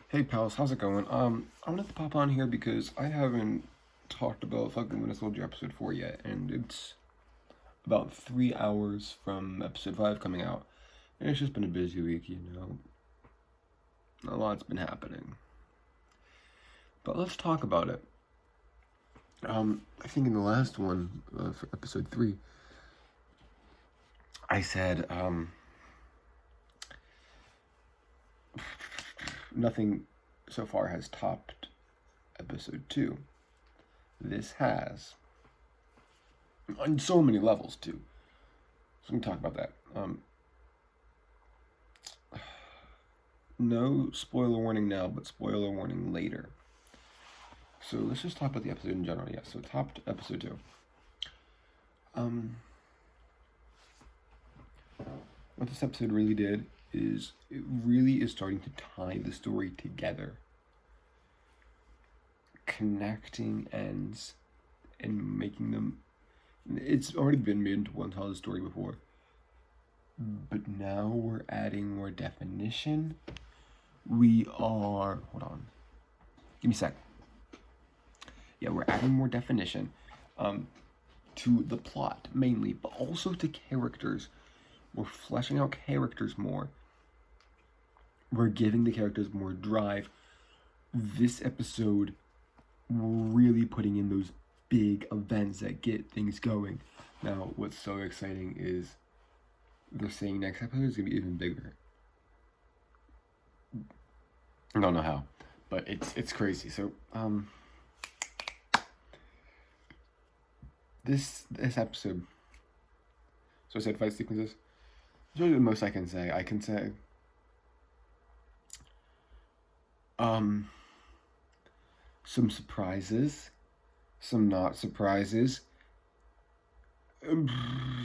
Hey pals, how's it going? I wanted to pop on here because I haven't talked about Falcon Winter Soldier episode 4 yet, and it's about 3 hours from episode 5 coming out. And it's just been a busy week, A lot's been happening. But let's talk about it. I think in the last one, for episode 3, I said, nothing so far has topped episode 2. This has. On so many levels, too. So we can talk about that. No spoiler warning now, but spoiler warning later. So let's just talk about the episode in general. Yeah, so topped episode 2. What this episode really did is it really is starting to tie the story together. Connecting ends and making them. It's already been made into one solid story before. But now we're adding more definition. Hold on. Give me a sec. Yeah, we're adding more definition to the plot mainly, but also to characters. We're fleshing out characters more. We're giving the characters more drive. This episode, we're really putting in those big events that get things going. Now, what's so exciting is they're saying next episode is going to be even bigger. I don't know how, but it's crazy. So, this episode, so I said 5 sequences. That's really the most I can say. I can say, some surprises, some not surprises,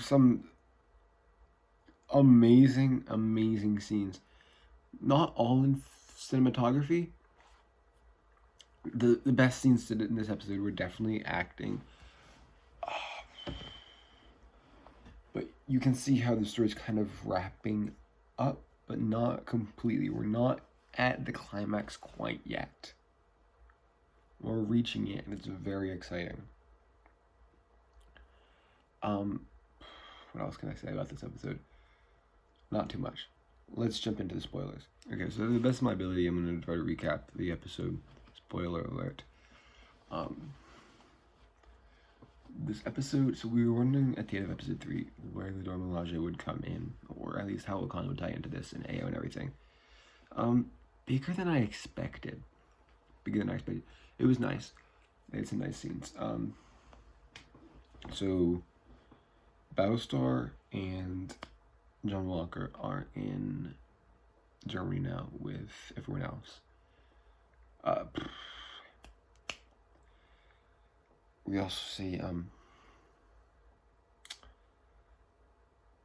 some amazing scenes. Not all in cinematography. The best scenes in this episode were definitely acting. But you can see how the story's kind of wrapping up, but not completely. We're not at the climax quite yet. We're reaching it, and it's very exciting. What else can I say about this episode? Not too much. Let's jump into the spoilers. Okay, so to the best of my ability, I'm going to try to recap the episode. Spoiler alert. This episode, so we were wondering at the end of episode 3 where the Dormelage would come in, or at least how Wakanda would tie into this and AO and everything. Bigger than I expected. It was nice. They had some nice scenes. So Battlestar and John Walker are in Germany now with everyone else. We also see,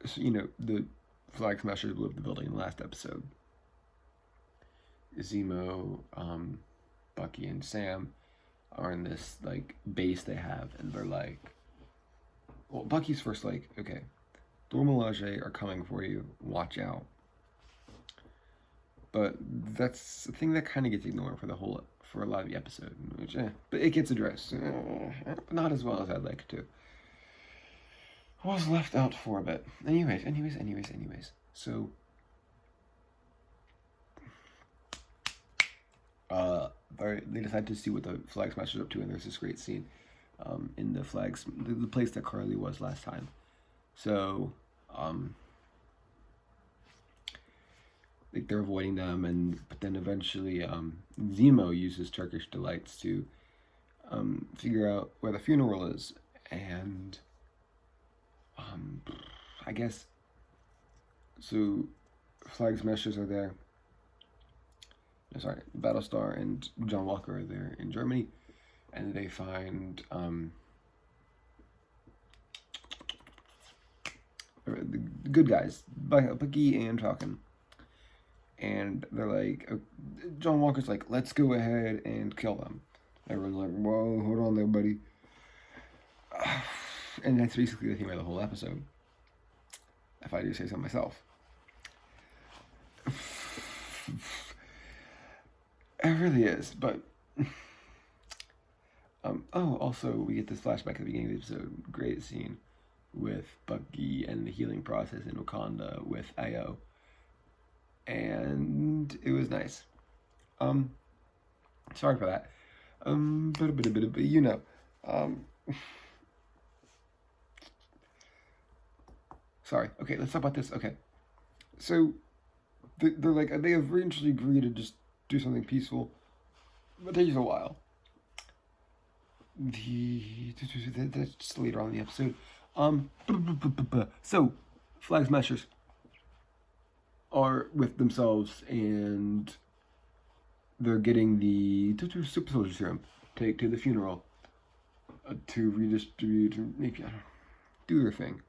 so, the flag smashers blew up the building in the last episode. Zemo, Bucky, and Sam are in this, base they have, and they're like, well, Bucky's first like, okay, Dormelage are coming for you, watch out. But that's the thing that kind of gets ignored for a lot of the episode, which, but it gets addressed, but not as well as I'd like to. I was left out for a bit. Anyways. So, they decided to see what the Flag Smasher's up to, and there's this great scene, in the place that Carly was last time. So, they're avoiding them, but then eventually Zemo uses Turkish delights to figure out where the funeral is, and I guess so. Flag Smashers are there. No, sorry, Battlestar and John Walker are there in Germany, and they find the good guys, Bucky and Falcon. And they're like, John Walker's like, let's go ahead and kill them. Everyone's like, whoa, hold on there, buddy. And that's basically the theme of the whole episode, if I do say so myself. It really is, but oh, also we get this flashback at the beginning of the episode. Great scene with Bucky and the healing process in Wakanda with Io, and it was nice. Sorry for that. But you know, sorry. Okay, let's talk about this. Okay, so they're like they eventually agree to just do something peaceful, but it takes a while. That's later on in the episode. So Flag Smashers are with themselves and they're getting the super soldier serum to take to the funeral to redistribute, to maybe do their thing.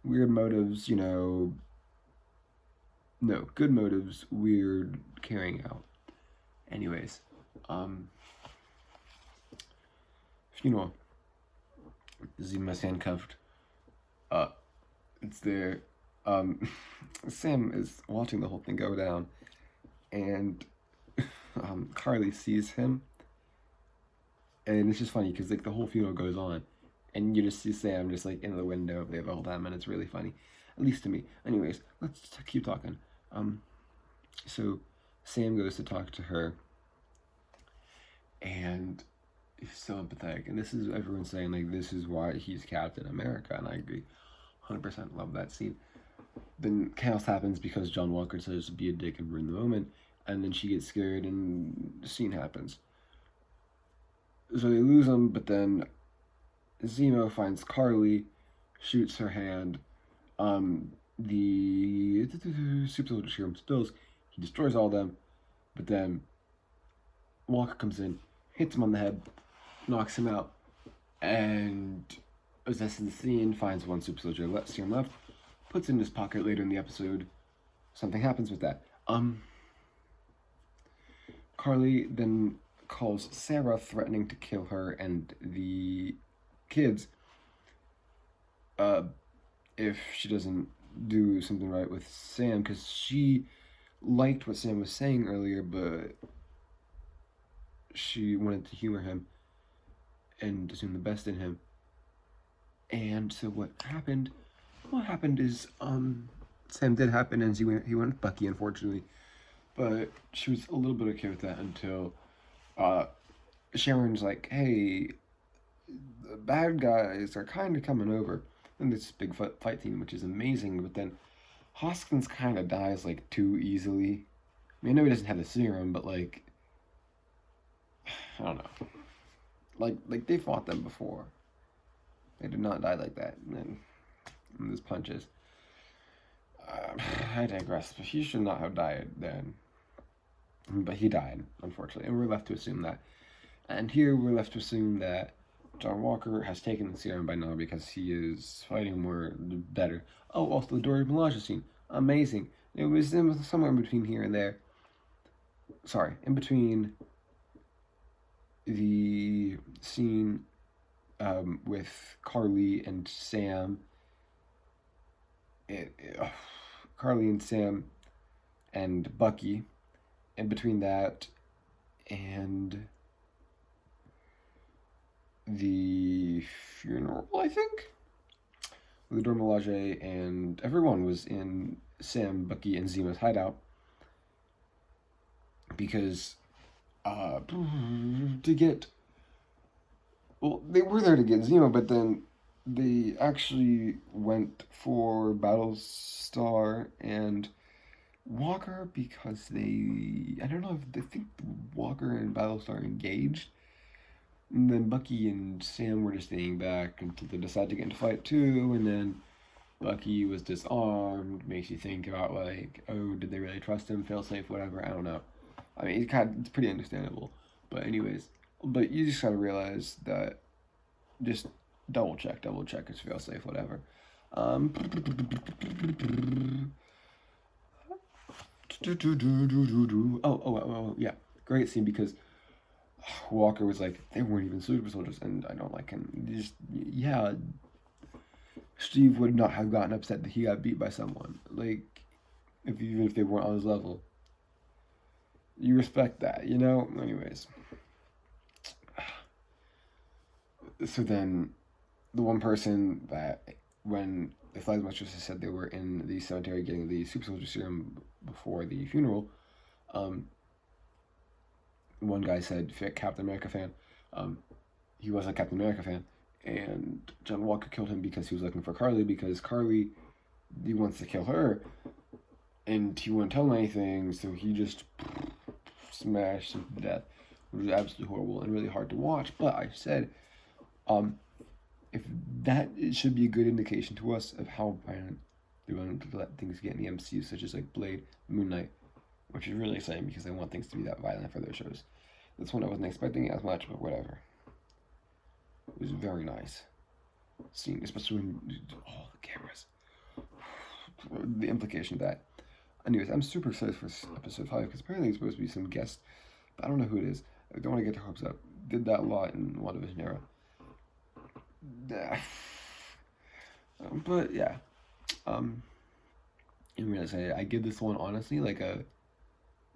Weird motives, you know. No, good motives, weird carrying out. Anyways, funeral. Zima's handcuffed. It's there. Sam is watching the whole thing go down, and Carly sees him, and it's just funny because like the whole funeral goes on, and you just see Sam just like in the window there the whole time, and it's really funny, at least to me. Anyways, let's keep talking. So Sam goes to talk to her, and he's so empathetic, and this is everyone saying like this is why he's Captain America, and I agree, 100% love that scene. Then chaos happens because John Walker says to be a dick and ruin the moment, and then she gets scared and the scene happens. So they lose him, but then Zemo finds Carly, shoots her hand, the super soldier serum spills, he destroys all of them, but then Walker comes in, hits him on the head, knocks him out, and assesses the scene, finds one super soldier serum left, puts it in his pocket. Later in the episode, something happens with that. Carly then calls Sarah, threatening to kill her and the kids if she doesn't do something right with Sam, because she liked what Sam was saying earlier, but she wanted to humor him and assume the best in him. And so what happened is Sam did happen, and he went with Bucky, unfortunately, but she was a little bit okay with that until Sharon's like, hey, the bad guys are kind of coming over, and this big fight scene, which is amazing. But then Hoskins kind of dies like too easily. I mean, I know he doesn't have the serum, but like, I don't know, like they fought them before. They did not die like that. And then those punches. I digress. But he should not have died then. But he died, unfortunately, and we're left to assume that. And here we're left to assume that John Walker has taken the serum by now because he is fighting more better. Oh, also the Dora Milaje scene, amazing. It was somewhere in between here and there. Sorry, in between the scene with Carly and Sam. Carly and Sam and Bucky. In between that and the funeral, I think. The Dora Milaje and everyone was in Sam, Bucky, and Zima's hideout because to get, well, they were there to get Zemo, but then they actually went for Battlestar and Walker because I don't know if they think Walker and Battlestar are engaged. And then Bucky and Sam were just staying back until they decided to get into fight too, and then Bucky was disarmed. Makes you think about like, oh, did they really trust him? Fail safe, whatever. I don't know. I mean, it's pretty understandable. But anyways, but you just gotta realize that just double check it's fail safe, whatever. Oh, yeah. Great scene because Walker was like, they weren't even super soldiers, and I don't like him. Yeah, Steve would not have gotten upset that he got beat by someone. Like, even if they weren't on his level. you respect that, you know? Anyways. So then, the one person that, when the flag mistresses said they were in the cemetery getting the super soldier serum before the funeral, one guy said, Captain America fan. He was a Captain America fan. And John Walker killed him because he was looking for Carly, because Carly, he wants to kill her. And he wouldn't tell him anything, so he just smashed him to death, which was absolutely horrible and really hard to watch. But I said, if that, it should be a good indication to us of how violent they're willing to let things get in the MCU, such as like Blade, Moon Knight, which is really exciting because I want things to be that violent for their shows. This one I wasn't expecting as much, but whatever. It was very nice seeing, especially when the cameras, the implication of that. Anyways, I'm super excited for episode 5 because apparently it's supposed to be some guest, but I don't know who it is. I don't want to get their hopes up. Did that a lot in WandaVision era. But yeah, in reality, I give this one honestly like a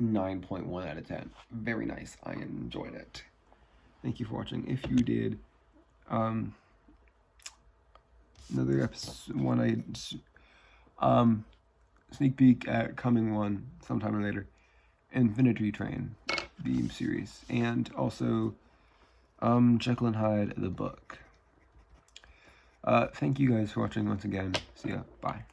9.1 out of 10. Very nice. I enjoyed it. Thank you for watching. If you did, another episode, sneak peek at coming one sometime later, Infinity Train, the series, and also Jekyll and Hyde, the book. Thank you guys for watching once again. See ya. Bye.